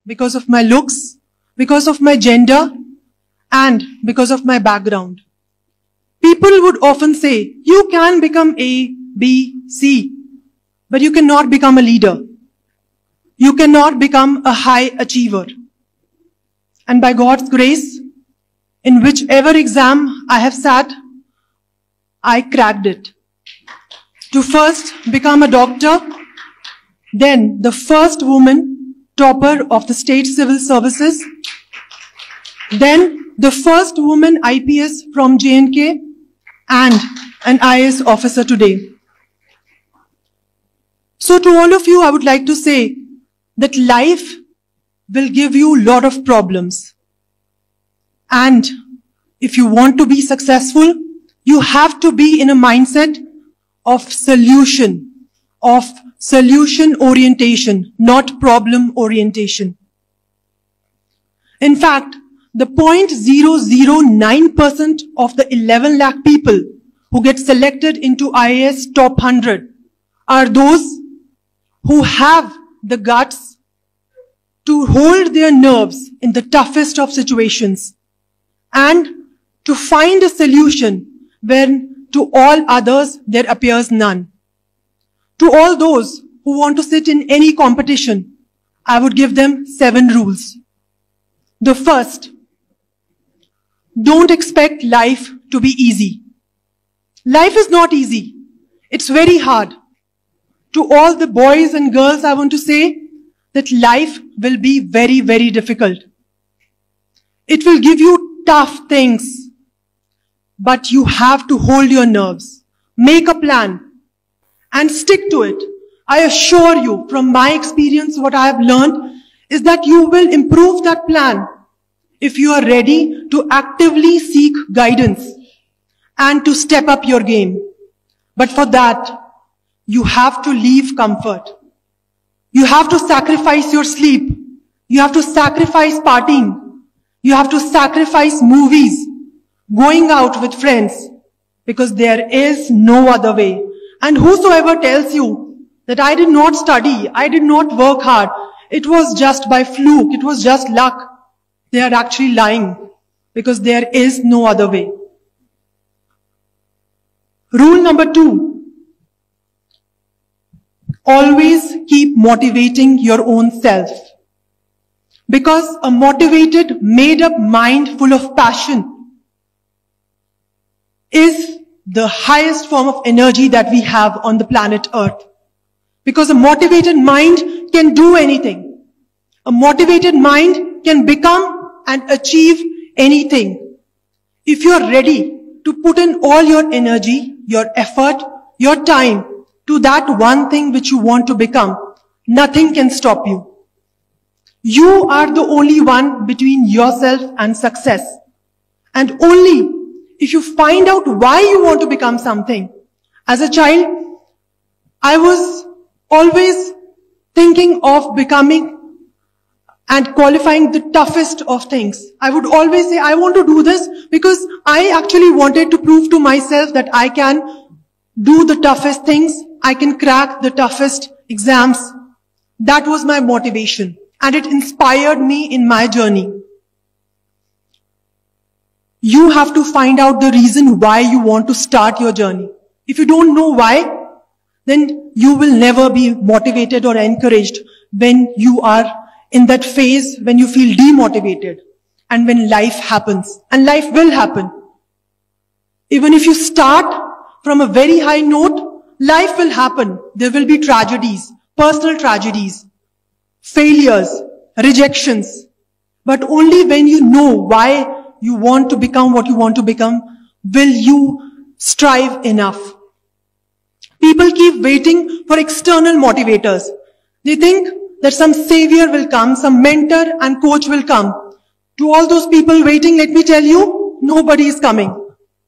because of my looks, because of my gender, and because of my background. People would often say, you can become A, B, C, but you cannot become a leader. You cannot become a high achiever. And by God's grace, in whichever exam I have sat, I cracked it. To first become a doctor, then the first woman topper of the state civil services, then the first woman IPS from J&K, and an I.A.S. officer today. So to all of you, I would like to say that life will give you a lot of problems. And if you want to be successful, you have to be in a mindset of solution orientation, not problem orientation. In fact, the 0.009% of the 11 lakh people who get selected into I.A.S. top 100 are those who have the guts to hold their nerves in the toughest of situations and to find a solution when to all others there appears none. To all those who want to sit in any competition, I would give them 7 rules. The first, don't expect life to be easy. Life is not easy. It's very hard. To all the boys and girls, I want to say that life will be very, very difficult. It will give you tough things, but you have to hold your nerves, make a plan, and stick to it. I assure you, from my experience, what I have learned is that you will improve that plan if you are ready to actively seek guidance and to step up your game. But for that, you have to leave comfort. You have to sacrifice your sleep. You have to sacrifice partying. You have to sacrifice movies, going out with friends, because there is no other way. And whosoever tells you that I did not study, I did not work hard, it was just by fluke, it was just luck, they are actually lying, because there is no other way. Rule number 2, always keep motivating your own self. Because a motivated, made-up mind full of passion is the highest form of energy that we have on the planet Earth. Because a motivated mind can do anything. A motivated mind can become and achieve anything. If you are ready to put in all your energy, your effort, your time to that one thing which you want to become, nothing can stop you. You are the only one between yourself and success. And only if you find out why you want to become something. As a child, I was always thinking of becoming and qualifying the toughest of things. I would always say, I want to do this because I actually wanted to prove to myself that I can do the toughest things. I can crack the toughest exams. That was my motivation. And it inspired me in my journey. You have to find out the reason why you want to start your journey. If you don't know why, then you will never be motivated or encouraged when you are in that phase when you feel demotivated and when life happens. And life will happen. Even if you start from a very high note, life will happen. There will be tragedies, personal tragedies, failures, rejections. But only when you know why you want to become what you want to become, will you strive enough. People keep waiting for external motivators. They think that some savior will come, some mentor and coach will come. To all those people waiting, let me tell you, nobody is coming.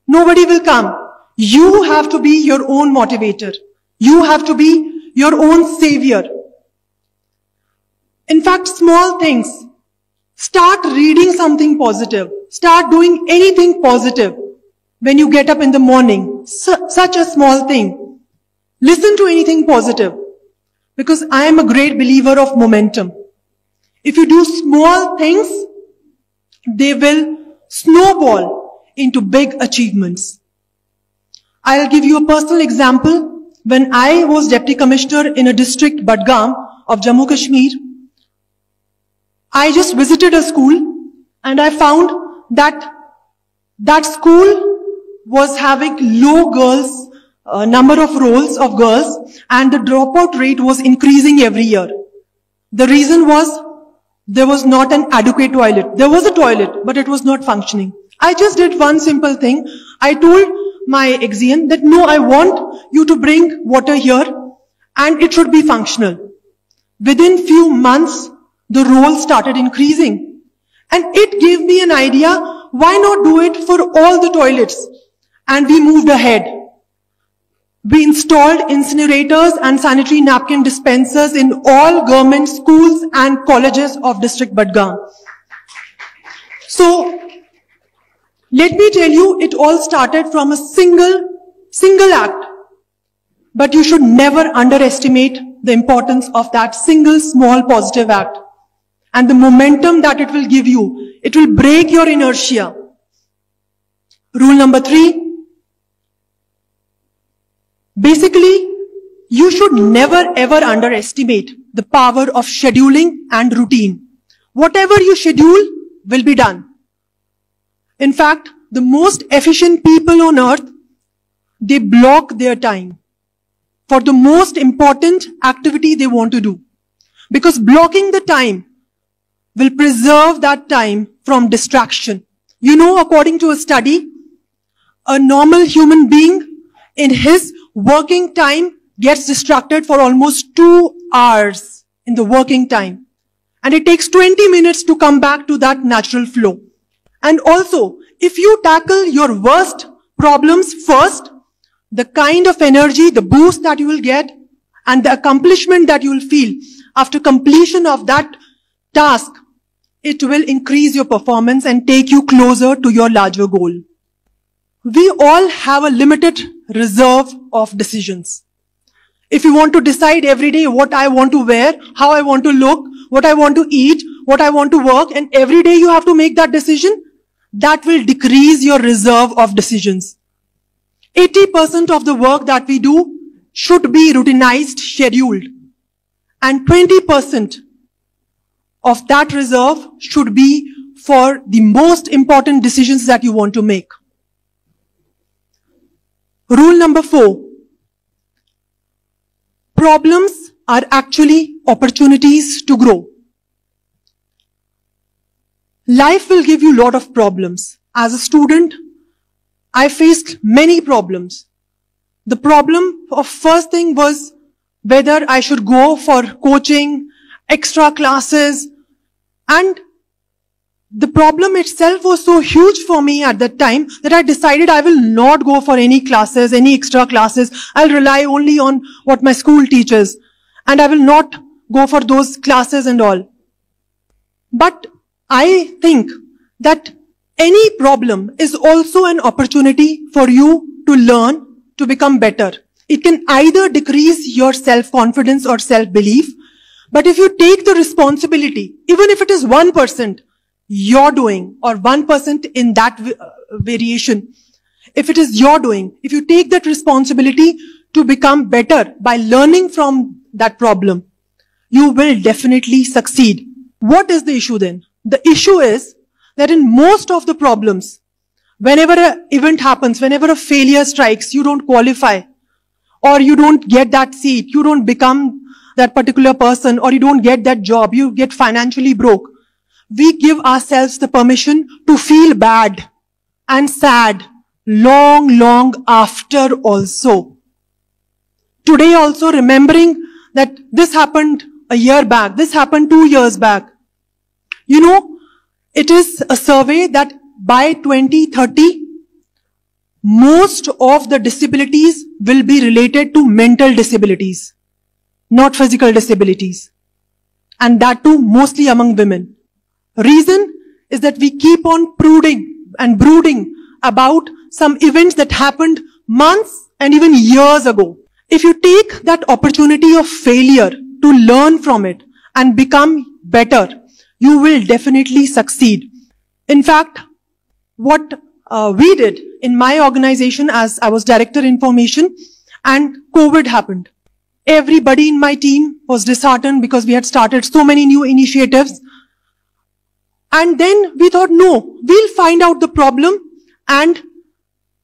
Nobody will come. You have to be your own motivator. You have to be your own savior. In fact, small things. Start reading something positive. Start doing anything positive when you get up in the morning. Such a small thing. Listen to anything positive. Because I am a great believer of momentum. If you do small things, they will snowball into big achievements. I'll give you a personal example. When I was Deputy Commissioner in a district, Budgam of Jammu Kashmir, I just visited a school and I found that that school was having low girls, number of roles of girls, and the dropout rate was increasing every year. The reason was there was not an adequate toilet. There was a toilet, but it was not functioning. I just did one simple thing. I told my executive that no, I want you to bring water here and it should be functional. Within few months, the roll started increasing. And it gave me an idea, why not do it for all the toilets? And we moved ahead. We installed incinerators and sanitary napkin dispensers in all government schools and colleges of district Budgam. So, let me tell you, it all started from a single act. But you should never underestimate the importance of that single small positive act. And the momentum that it will give you, it will break your inertia. Rule number 3. Basically, you should never ever underestimate the power of scheduling and routine. Whatever you schedule will be done. In fact, the most efficient people on earth, they block their time for the most important activity they want to do. Because blocking the time will preserve that time from distraction. You know, according to a study, a normal human being in his working time gets distracted for almost 2 hours in the working time. And it takes 20 minutes to come back to that natural flow. And also, if you tackle your worst problems first, the kind of energy, the boost that you will get, and the accomplishment that you will feel after completion of that task, it will increase your performance and take you closer to your larger goal. We all have a limited reserve of decisions. If you want to decide every day what I want to wear, how I want to look, what I want to eat, what I want to work, and every day you have to make that decision, that will decrease your reserve of decisions. 80% of the work that we do should be routinized, scheduled. And 20% of that reserve should be for the most important decisions that you want to make. Rule number 4. Problems are actually opportunities to grow. Life will give you a lot of problems. As a student, I faced many problems. The problem of first thing was whether I should go for coaching, extra classes, and the problem itself was so huge for me at that time that I decided I will not go for any classes, any extra classes. I'll rely only on what my school teaches, and I will not go for those classes and all. But I think that any problem is also an opportunity for you to learn, to become better. It can either decrease your self-confidence or self-belief, but if you take the responsibility, even if it is 1%, you're doing, or 1% in that variation, if it is your doing, if you take that responsibility to become better by learning from that problem, you will definitely succeed. What is the issue then? The issue is that in most of the problems, whenever an event happens, whenever a failure strikes, you don't qualify, or you don't get that seat, you don't become that particular person, or you don't get that job, you get financially broke. We give ourselves the permission to feel bad and sad long after also. Today also remembering that this happened a year back, this happened 2 years back. You know, it is a survey that by 2030, most of the disabilities will be related to mental disabilities, not physical disabilities. And that too mostly among women. Reason is that we keep on brooding about some events that happened months and even years ago. If you take that opportunity of failure to learn from it and become better, you will definitely succeed. In fact, what we did in my organization, as I was Director Information, and COVID happened. Everybody in my team was disheartened because we had started so many new initiatives. And then we thought, no, we'll find out the problem and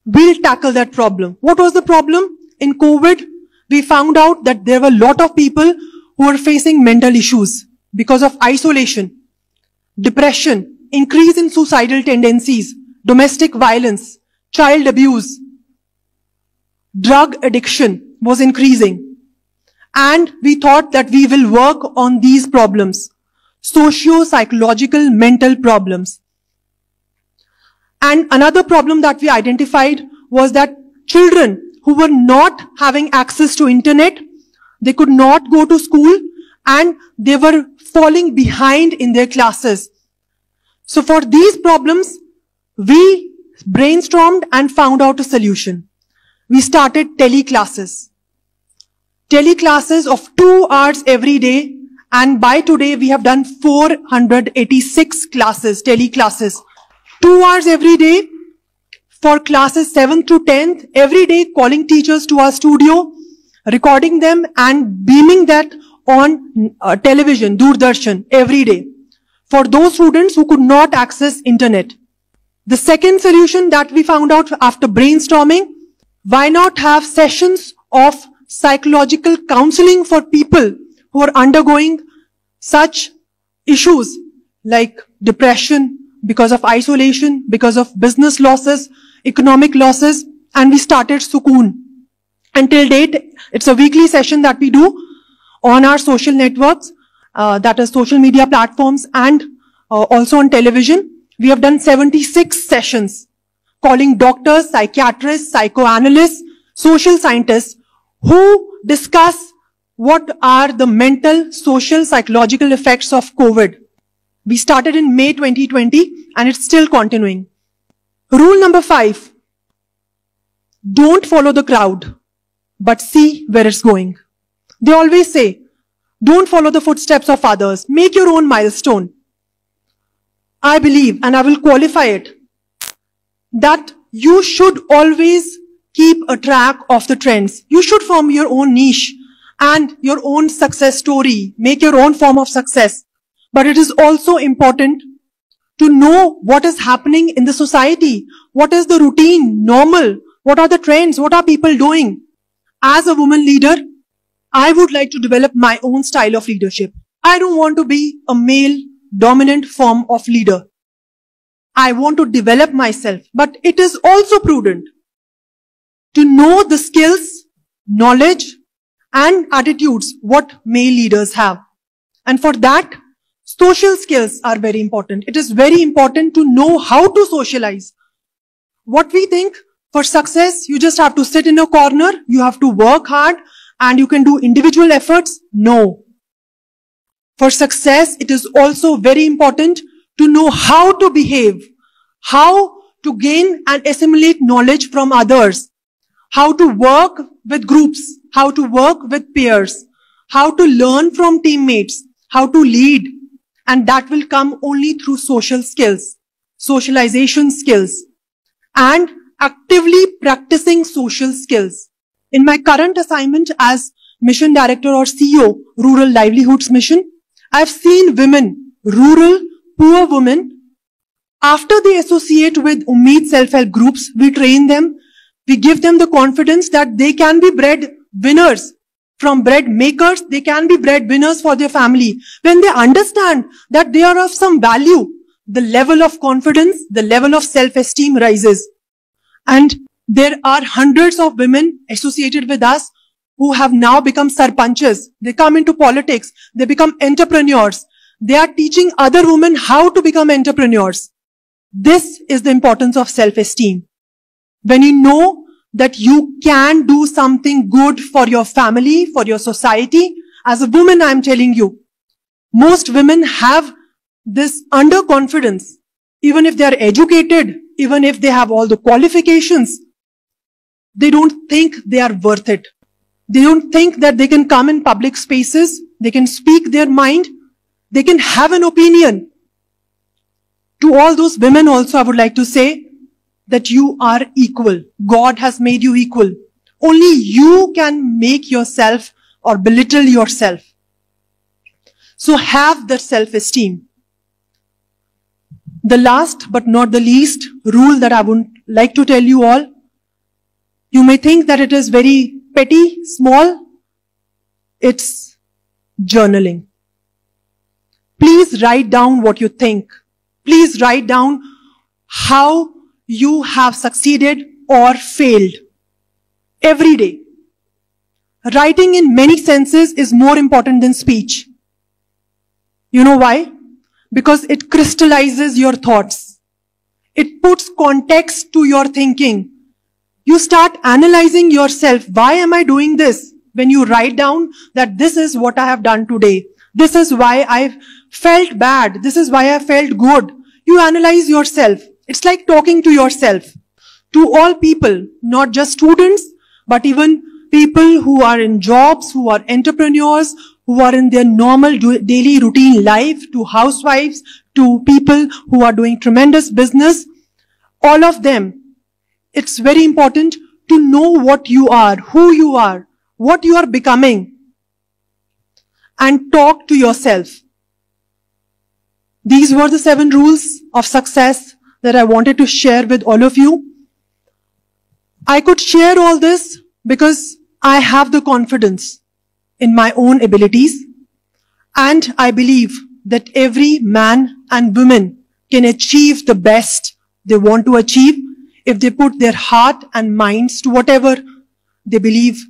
we'll tackle that problem. What was the problem? In COVID, we found out that there were a lot of people who were facing mental issues because of isolation, depression, increase in suicidal tendencies, domestic violence, child abuse, drug addiction was increasing. And we thought that we will work on these problems, socio-psychological mental problems. And another problem that we identified was that children who were not having access to internet, they could not go to school and they were falling behind in their classes. So for these problems, we brainstormed and found out a solution. We started teleclasses. Teleclasses of 2 hours every day, and by today we have done 486 classes, teleclasses. 2 hours every day for classes 7th to 10th, every day calling teachers to our studio, recording them and beaming that on television, Doordarshan, every day, for those students who could not access internet. The second solution that we found out after brainstorming, why not have sessions of psychological counseling for people who are undergoing such issues like depression because of isolation, because of business losses, economic losses, and we started Sukoon. Until date, it's a weekly session that we do on our social networks, that is social media platforms, and also on television. We have done 76 sessions calling doctors, psychiatrists, psychoanalysts, social scientists who discuss what are the mental, social, psychological effects of COVID. We started in May 2020 and it's still continuing. Rule number 5, don't follow the crowd, but see where it's going. They always say, don't follow the footsteps of others, make your own milestone. I believe, and I will qualify it, that you should always keep a track of the trends. You should form your own niche and your own success story, make your own form of success. But it is also important to know what is happening in the society. What is the routine, normal? What are the trends? What are people doing? As a woman leader, I would like to develop my own style of leadership. I don't want to be a male dominant form of leader. I want to develop myself, but it is also prudent to know the skills, knowledge, and attitudes what male leaders have. And for that, social skills are very important. It is very important to know how to socialize. What we think for success, you just have to sit in a corner, you have to work hard, and you can do individual efforts. No. For success, it is also very important to know how to behave, how to gain and assimilate knowledge from others, how to work with groups, how to work with peers, how to learn from teammates, how to lead. And that will come only through social skills, socialization skills, and actively practicing social skills. In my current assignment as Mission Director or CEO, Rural Livelihoods Mission, I've seen women, rural, poor women, after they associate with Ummeed self-help groups, we train them, we give them the confidence that they can be bread winners. From bread makers, they can be bread winners for their family. When they understand that they are of some value, the level of confidence, the level of self-esteem rises. And there are hundreds of women associated with us who have now become sarpanchas. They come into politics. They become entrepreneurs. They are teaching other women how to become entrepreneurs. This is the importance of self-esteem. When you know that you can do something good for your family, for your society, as a woman, I'm telling you, most women have this underconfidence. Even if they are educated, even if they have all the qualifications, they don't think they are worth it. They don't think that they can come in public spaces, they can speak their mind, They can have an opinion. To all those women also, I would like to say that you are equal. God has made you equal. Only you can make yourself or belittle yourself. So have that self-esteem. The last but not the least rule that I would like to tell you all, you may think that it is very petty, small. It's journaling. Please write down what you think. Please write down how you have succeeded or failed every day. Writing in many senses is more important than speech. You know why? Because it crystallizes your thoughts. It puts context to your thinking. You start analyzing yourself. Why am I doing this? When you write down that this is what I have done today. This is why I felt bad. This is why I felt good. You analyze yourself. It's like talking to yourself. To all people, not just students, but even people who are in jobs, who are entrepreneurs, who are in their normal daily routine life, to housewives, to people who are doing tremendous business, all of them, it's very important to know what you are, who you are, what you are becoming, and talk to yourself. These were the 7 rules of success that I wanted to share with all of you. I could share all this because I have the confidence in my own abilities, and I believe that every man and woman can achieve the best they want to achieve if they put their heart and minds to whatever they believe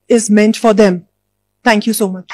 is meant for them. Thank you so much.